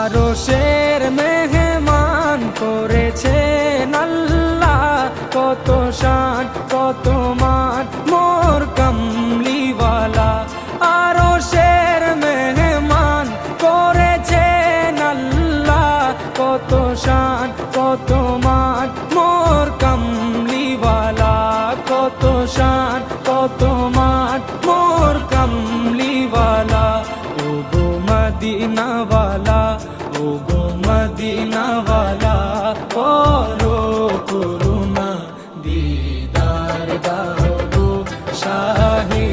আরশের মেহমান করেছেন আল্লাহ, কত শান কত মান মোর কামলিওয়ালা। আরশের মেহমান করেছেন আল্লাহ, কত শান কত মান মোর কামলিওয়ালা, কত শান কত মান মোর কামলিওয়ালা। ও গো মদিনাওয়ালা, ও গো মদিনাওয়ালা, করো করুণা দিদার দাও গো শাহে